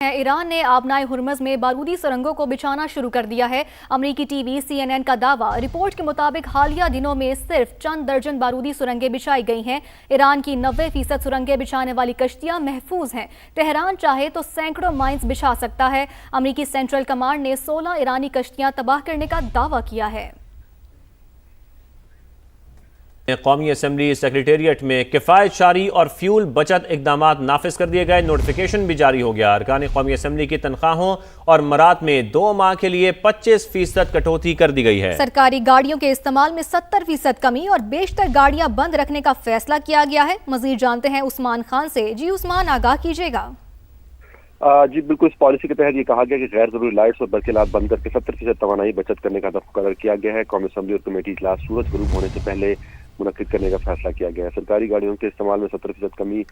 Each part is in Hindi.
ईरान ने आबनाए हुर्मज में बारूदी सुरंगों को बिछाना शुरू कर दिया है। अमरीकी टीवी CNN का दावा। रिपोर्ट के मुताबिक हालिया दिनों में सिर्फ चंद दर्जन बारूदी सुरंगें बिछाई गई हैं। ईरान की 90% सुरंगें बिछाने वाली कश्तियां महफूज हैं। तेहरान चाहे तो सैकड़ों माइंस बिछा सकता है। अमरीकी सेंट्रल कमांड ने 16 ईरानी कश्तियां तबाह करने का दावा किया है। कौमी असम्बली सेक्रेटेरिएट में किफ़ायत शारी और फ्यूल बचत इकदाम नाफिज कर दिए गए। नोटिफिकेशन भी जारी हो गया। अरकान कौमी असम्बली की तनख्वाहों और मराद में 2 माह के लिए 25% कटौती कर दी गई है। सरकारी गाड़ियों के इस्तेमाल में 70% कमी और बेशतर गाड़ियां बंद रखने का फैसला किया गया है। मजीद जानते हैं उस्मान खान से। जी उस्मान, आगाह कीजिएगा। जी बिल्कुल, इस पॉलिसी के तहत ये कहा गया कि गैर जरूरी लाइट्स और बरक़िलात बंद करके 70% तवानाई बचत करने का हदफ मुकर्रर किया गया है। कौमी असम्बली और कमेटी इजलास सूरज गुरूब होने से पहले मुनक्किद करने का फैसला किया गया है। सरकारी गाड़ियों के इस्तेमाल में 70% कमी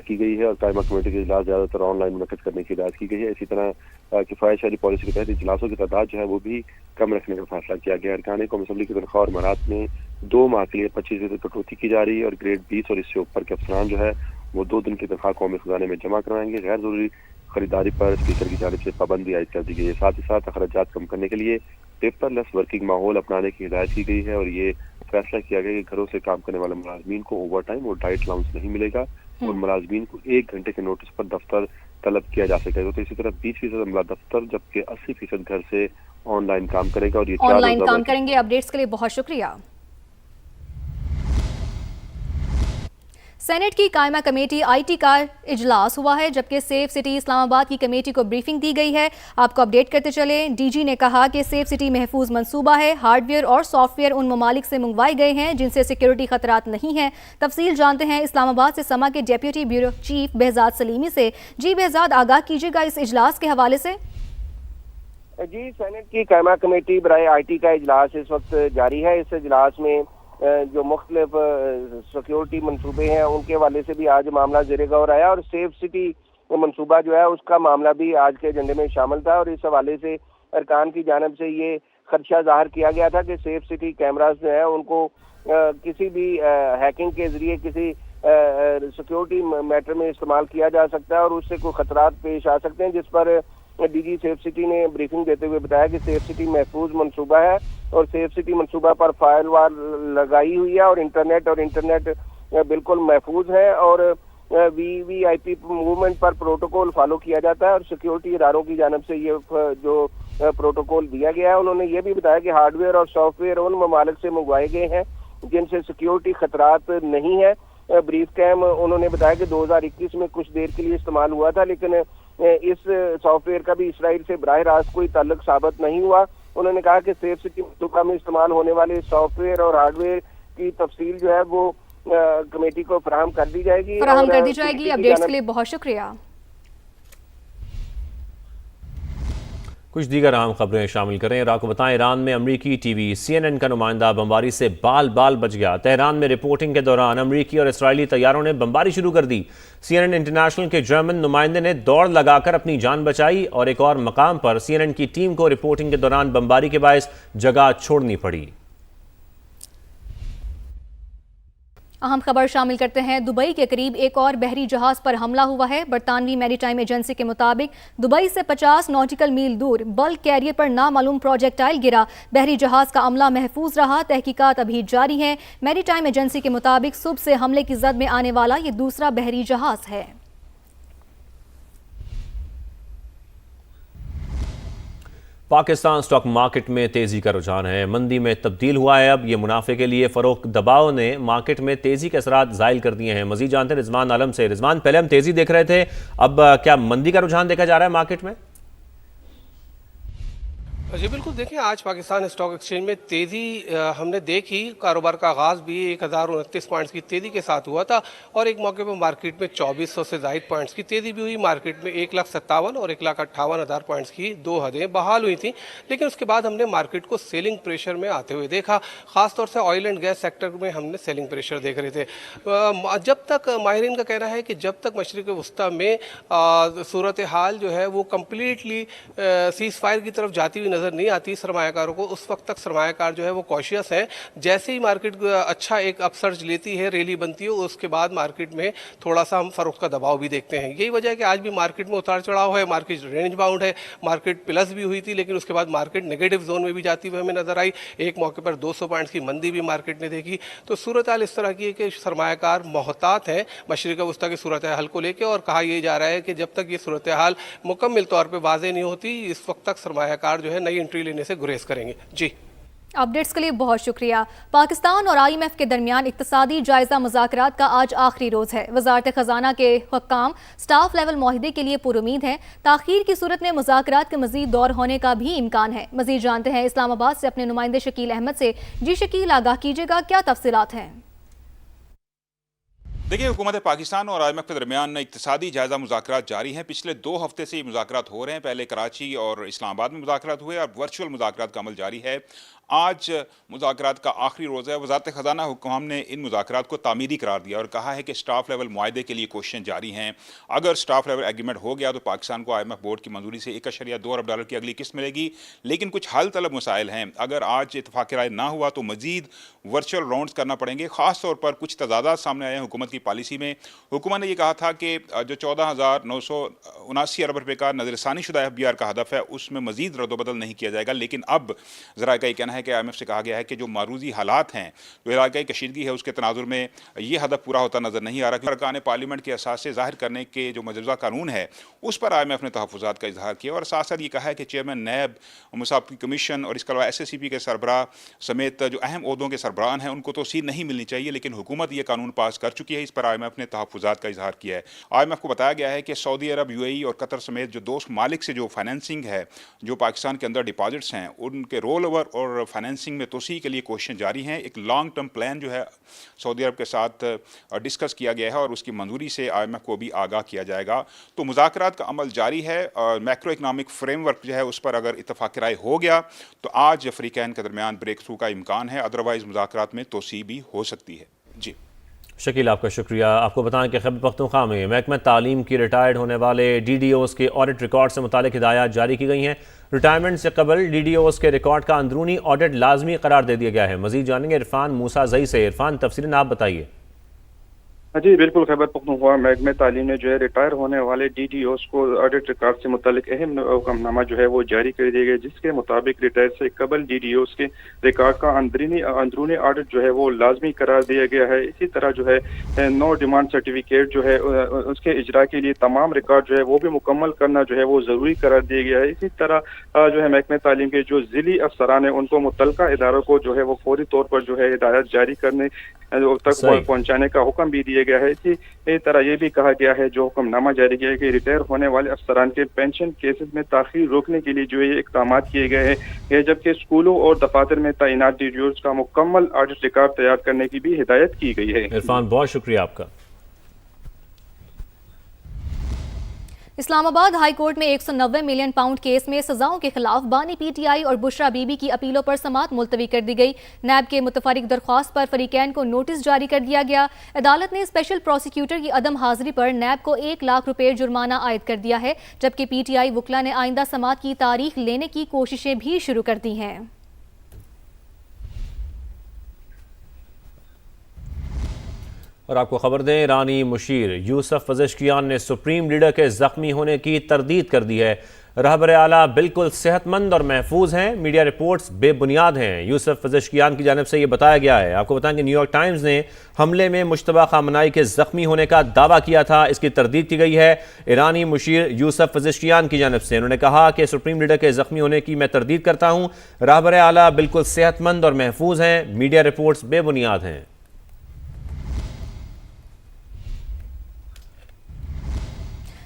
की गई है और कायमा कमेटी के इजलास ज्यादातर ऑनलाइन मुनक्किद करने की हिदायत की गई है। इसी तरह किफायत शारी पॉलिसी के तहत इजलासों की तादाद जो है वो भी कम रखने का फैसला किया गया है। अरकान कौमी असम्बली की तनख्वाह और मराद में 2 माह के लिए 25% कटौती की जा रही है और ग्रेड 20 और इससे ऊपर के अफसरान जो है वो 2 दिन की तनख्वाह कौमी खजाने में जमा करवाएंगे। गैर जरूरी खरीदारी पर स्पीकर की जानिब से पाबंदी आयद कर दी गई है। साथ ही साथ अखराजात कम करने के लिए पेपरलेस वर्किंग माहौल अपनाने की हिदायत की गई है और ये फैसला किया गया कि घरों से काम करने वाले मुलाजमीन को ओवर टाइम और डाइट अलाउंस नहीं मिलेगा और मुलाजमीन को 1 घंटे के नोटिस पर दफ्तर तलब किया जा सकेगा। तो इसी तरह 20% अमला दफ्तर जबकि 80% घर से ऑनलाइन काम करेगा और ये ऑनलाइन काम करेंगे। अपडेट्स के लिए बहुत शुक्रिया। सेनेट की कायमा कमेटी IT का इजलास हुआ है, जबकि सेफ सिटी इस्लामाबाद की कमेटी को ब्रीफिंग दी गई है। आपको अपडेट करते चले। DG ने कहा कि सेफ सिटी महफूज मंसूबा है। हार्डवेयर और सॉफ्टवेयर उन ममालिक से मंगवाए गए हैं जिनसे सिक्योरिटी खतरात नहीं हैं। तफसील जानते हैं इस्लामाबाद से समा के deputy bureau chief Behzad Salimi से। जी बेहजाद, आगाह कीजिएगा इस इजलास के हवाले से। जी, सेनेट की कायमा कमेटी बराए IT का इजलास इस वक्त जारी है। इस इजलास में जो मुख्तलिफ सिक्योरिटी मनसूबे हैं उनके हवाले से भी आज मामला ज़ेरे गौर आया और सेफ सिटी मनसूबा जो है उसका मामला भी आज के एजेंडे में शामिल था और इस हवाले से अरकान की जानिब से ये खदशा जाहिर किया गया था कि सेफ सिटी कैमरास जो है उनको किसी भी हैकिंग के जरिए किसी सिक्योरिटी मैटर में इस्तेमाल किया जा सकता है और उससे कोई खतरात पेश आ सकते हैं, जिस पर DG सेफ सिटी ने ब्रीफिंग देते हुए बताया कि सेफ सिटी महफूज मनसूबा है और सेफ सिटी मनसूबा पर फायर वाल लगाई हुई है और इंटरनेट बिल्कुल महफूज है और VVIP मूवमेंट पर प्रोटोकॉल फॉलो किया जाता है और सिक्योरिटी इदारों की जानिब से ये जो प्रोटोकॉल दिया गया है। उन्होंने ये भी बताया कि हार्डवेयर और सॉफ्टवेयर उन ममालिक से मंगवाए गए हैं जिनसे सिक्योरिटी खतरात नहीं है। ब्रीफ कैम उन्होंने बताया कि 2021 में कुछ देर के लिए इस्तेमाल हुआ था, लेकिन इस सॉफ्टवेयर का भी इसराइल से बराह रास्त कोई ताल्लुक साबित नहीं हुआ। उन्होंने कहा कि सेफ सिटी मनसूबा में इस्तेमाल होने वाले सॉफ्टवेयर और हार्डवेयर की तफसील जो है वो कमेटी को फराहम कर दी जाएगी। अपडेट्स के लिए बहुत शुक्रिया। कुछ दीगर अहम खबरें शामिल करें। आपको बताएं, ईरान में अमरीकी टीवी CNN का नुमाइंदा बमबारी से बाल बाल बच गया। तेहरान में रिपोर्टिंग के दौरान अमरीकी और इसराइली तैयारों ने बमबारी शुरू कर दी। CNN इंटरनेशनल के जर्मन नुमाइंदे ने दौड़ लगाकर अपनी जान बचाई और एक और मकाम पर CNN की टीम को रिपोर्टिंग के दौरान बमबारी के बायस जगह छोड़नी पड़ी। अहम खबर शामिल करते हैं। दुबई के करीब एक और बहरी जहाज पर हमला हुआ है। बरतानवी मैरीटाइम एजेंसी के मुताबिक दुबई से 50 नॉटिकल मील दूर बल्क कैरियर पर नामालूम प्रोजेक्टाइल गिरा। बहरी जहाज का अमला महफूज रहा। तहकीकात अभी जारी है। मैरीटाइम एजेंसी के मुताबिक सुबह से हमले की जद में आने वाला ये दूसरा बहरी जहाज है। पाकिस्तान स्टॉक मार्केट में तेजी का रुझान है। मंदी में तब्दील हुआ है। अब ये मुनाफे के लिए फरोख्त दबाव ने मार्केट में तेजी के असरात जाहिर कर दिए हैं। मजीद जानते हैं रिजवान आलम से। रिजवान, पहले हम तेजी देख रहे थे, अब क्या मंदी का रुझान देखा जा रहा है मार्केट में? जी बिल्कुल, देखें आज पाकिस्तान स्टॉक एक्सचेंज में तेज़ी हमने देखी। कारोबार का आगाज़ भी 1029 पॉइंट्स की तेज़ी के साथ हुआ था और एक मौके पर मार्केट में 2400 से ज़ायद पॉइंट्स की तेज़ी भी हुई। मार्केट में 1,57,000 और 1,58,000 पॉइंट्स की 2 हदें बहाल हुई थी, लेकिन उसके बाद हमने मार्केट को सेलिंग प्रेशर में आते हुए देखा। ख़ासतौर से ऑयल एंड गैस सेक्टर में हमने सेलिंग प्रेशर देख रहे थे। जब तक माहिरीन का कहना है कि जब तक मशरिक़ वस्ता में सूरत हाल जो है वो कम्प्लीटली सीज़ फायर की तरफ जाती हुई नजर नज़र नहीं आती सरमायाकारों को, उस वक्त तक सरमायाकार जो है वो कॉशियस हैं। जैसे ही मार्केट अच्छा एक अपसर्ज लेती है, रैली बनती है, उसके बाद मार्केट में थोड़ा सा हम फरोख्त का दबाव भी देखते हैं। यही वजह है कि आज भी मार्केट में उतार चढ़ाव है, मार्केट रेंज बाउंड है, मार्केट प्लस भी हुई थी लेकिन उसके बाद मार्केट नेगेटिव जोन में भी जाती हुई हमें नजर आई। एक मौके पर 200 पॉइंट्स की मंदी भी मार्केट ने देखी। तो सूरत हाल इस तरह की है कि सरमायाकार मोहतात हैं मशरिक़ वस्ता की सूरत हाल को लेकर, और कहा यह जा रहा है कि जब तक ये सूरत हाल मुकम्मल तौर पर वाज़ेह नहीं होती, इस वक्त तक सरमायाकार जो है नई एंट्री लेने से गुरेज करेंगे। जी, अपडेट्स के लिए बहुत शुक्रिया। पाकिस्तान और IMF के दरमियान इक्तिसादी जायजा मुज़ाकरात का आज आखिरी रोज़ है। वज़ारत ख़जाना के हुक्काम स्टाफ लेवल मुआहदे के लिए पुरुमीद हैं। ताख़ीर की सूरत में मुज़ाकरात के मज़ीद दौर होने का भी इम्कान है। मज़ीद जानते हैं इस्लामाबाद से अपने नुमाइंदे शकील अहमद से। जी शकील, आगाह कीजिएगा, क्या तफसीलात हैं? देखिए, हुकूमत पाकिस्तान और IMF के दरमियान इक्तिसादी जायजा मुज़ाकरात जारी हैं। पिछले 2 हफ्ते से ये मुज़ाकरात हो रहे हैं। पहले कराची और इस्लामाबाद में मुज़ाकरात हुए, अब वर्चुअल मुज़ाकरात का अमल जारी है। आज मुज़ाकरात का आखिरी रोज़ है। वज़ारत ख़ज़ाना हुक्काम ने इन मुज़ाकरात को तामीरी करार दिया और कहा है कि स्टाफ लेवल मुआहदे के लिए कोशिशें जारी हैं। अगर स्टाफ लेवल एग्रीमेंट हो गया तो पाकिस्तान को IMF बोर्ड की मंजूरी से $1.2 अरब की अगली किस्त मिलेगी। लेकिन कुछ हल तलब मसाइल हैं। अगर आज इत्तफ़ाक़ राय ना हुआ तो मज़ीद वर्चुअल राउंड्स करना पड़ेंगे। ख़ास तौर पर कुछ तज़ादात सामने आए हैं हुकूमत की पॉलिसी में। हुकूमत ने यह कहा था कि जो 14,979 अरब रुपये का नज़रसानी शुदा FBR का हदफ है उसमें मज़ीद रद्दबदल नहीं किया जाएगा। लेकिन अब ज़रा का ये कहना है कि IMF से कहा गया है कि जो मारूजी हालात हैं, जो इलाकाई कशीदगी है, उसके तनाजुर में ये हदफ पूरा होता नज़र नहीं आ रहा। क्योंकि अरकान पार्लियामेंट के असासे ज़ाहिर करने के जो मौजूदा कानून है उस पर IMF ने तहफ़्फ़ुज़ात का इजहार किया और साथ साथ ये कहा है कि चेयरमैन नैब मुसाफ़ी कमीशन और इसके अलावा SSCP के सरबराह समेत जो अहम ओहदों के सरबराहान हैं उनको तोसीर नहीं मिलनी चाहिए। लेकिन हुकूमत ये कानून पास कर चुकी है, इस पर IMF ने तहफ़्फ़ुज़ात का इजहार किया है। IMF को बताया गया है कि सऊदी अरब, UAE और कतर समेत जो दोस्त मालिक से जो फाइनेंसिंग है, जो पाकिस्तान के अंदर डिपॉजिट्स हैं, उनके रोल ओवर और फाइनेंसिंग में तोसी के लिए कोशिशें जारी हैं। एक लॉन्ग टर्म प्लान जो है सऊदी अरब के साथ डिस्कस किया गया है और उसकी मंजूरी से IMF को भी आगाह किया जाएगा। तो मुज़ाकरात का अमल जारी है। मैक्रो इकनॉमिक फ्रेमवर्क जो है उस पर अगर इत्तफ़ाक़ राय हो गया तो आज फ़रीक़ैन के दरमियान ब्रेक थ्रू का इम्कान है। अदरवाइज़ मुज़ाकरात में तोसी भी हो सकती है। जी शकील, आपका शुक्रिया। आपको बताएं कि खैबर पख्तूनख्वा में महकमा तालीम की रिटायर्ड होने वाले DDOs के ऑडिट रिकॉर्ड से मुतालिक हिदायत जारी की गई हैं। रिटायरमेंट से कबल DDOs के रिकॉर्ड का अंदरूनी ऑडिट लाजमी करार दे दिया गया है। मजीद जानेंगे इरफान मूसा जई से। इरफान, तफसीलन आप बताइए। जी बिल्कुल, खैबर पख्तूनख्वा महकमे तालीम ने जो है रिटायर होने वाले DDOs को ऑडिट रिकॉर्ड से मुतालिक अहम हुक्मनामा जो है वो जारी कर दिया गया, जिसके मुताबिक रिटायर से कबल DDOs के रिकॉर्ड का अंदरूनी ऑडिट जो है वो लाजमी करार दिया गया है। इसी तरह जो है नो डिमांड सर्टिफिकेट जो है उसके इजरा के लिए तमाम रिकॉर्ड जो है वो भी मुकम्मल करना जो है वो ज़रूरी करार दिया गया है। इसी तरह जो है महकमे तालीम के जो ज़िली अफसरान है उनको मुतल्लिका इदारों को जो है वो फौरी तौर पर जो है हिदायत जारी करने तक पहुँचाने का हुक्म भी दिया गया है। इसी तरह ये भी कहा गया है, जो हुक्मनामा जारी किया है, कि रिटायर होने वाले अफसरान के पेंशन केसेस में ताख़ीर रोकने के लिए जो है इक़दाम किए गए हैं, जबकि स्कूलों और दफातर में तैनात DDOs का मुकम्मल ऑडिट रिकॉर्ड तैयार करने की भी हिदायत की गई है। इरफान, बहुत शुक्रिया आपका। इस्लामाबाद हाई कोर्ट में 190 मिलियन पाउंड केस में सजाओं के खिलाफ बानी PTI और बुशरा बीबी की अपीलों पर समाअत मुलतवी कर दी गई। नैब के मुतफरिक दरख्वास्त पर फरीकैन को नोटिस जारी कर दिया गया। अदालत ने स्पेशल प्रोसिक्यूटर की अदम हाजिरी पर नैब को 1 लाख रुपये जुर्माना आयद कर दिया है, जबकि PTI वकला ने आइंदा समाअत की तारीख लेने की कोशिशें भी शुरू कर दी हैं। और आपको खबर दें, ईरानी मुशीर यूसुफ पज़ेश्कियान ने सुप्रीम लीडर के जख्मी होने की तरदीद कर दी है। रहबर आला बिल्कुल सेहतमंद और महफूज हैं, मीडिया रिपोर्ट्स बेबुनियाद हैं, यूसुफ पज़ेश्कियान की जानिब से ये बताया गया है। आपको बताएं कि न्यूयॉर्क टाइम्स ने हमले में मुश्तबा खामनाई के जख्मी होने का दावा किया था। इसकी तरदीद की गई है ईरानी मुशीर यूसुफ पज़ेश्कियान की जानिब से। उन्होंने कहा कि सुप्रीम लीडर के जख्मी होने की मैं तरदीद करता हूँ। रहबर आला बिल्कुल सेहतमंद और महफूज हैं, मीडिया रिपोर्ट्स बेबुनियाद हैं।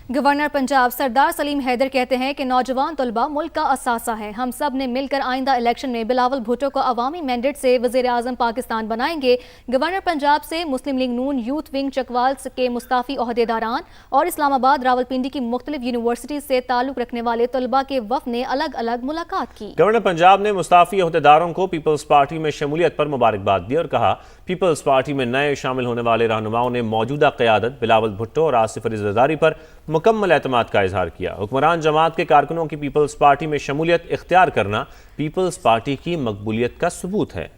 गवर्नर पंजाब सरदार सलीम हैदर कहते हैं कि नौजवान तलबा मुल्क का असासा है। हम सब ने मिलकर आइंदा इलेक्शन में बिलावल भुट्टो को अवामी मैंडेट से वज़ीर आज़म पाकिस्तान बनाएंगे। गवर्नर पंजाब से मुस्लिम लीग नून यूथ विंग चकवाल के मुस्ताफ़ी ओहदेदारान और इस्लामाबाद रावलपिंडी की मुख्तलिफ यूनिवर्सिटी से ताल्लुक रखने वाले तलबा के वफ़द ने अलग अलग मुलाकात की। गवर्नर पंजाब ने मुस्ताफ़ी ओहदेदारों को पीपल्स पार्टी में शमूलियत पर मुबारकबाद दी और कहा पीपल्स पार्टी में नए शामिल होने वाले रहनुमाओं ने मौजूदा क़यादत बिलावल भुट्टो और आसिफ अली ज़रदारी पर मुकम्मल एतमाद का इजहार किया। हुक्मरान जमात के कारकुनों की पीपल्स पार्टी में शमूलियत इख्तियार करना पीपल्स पार्टी की मकबूलियत का सबूत है।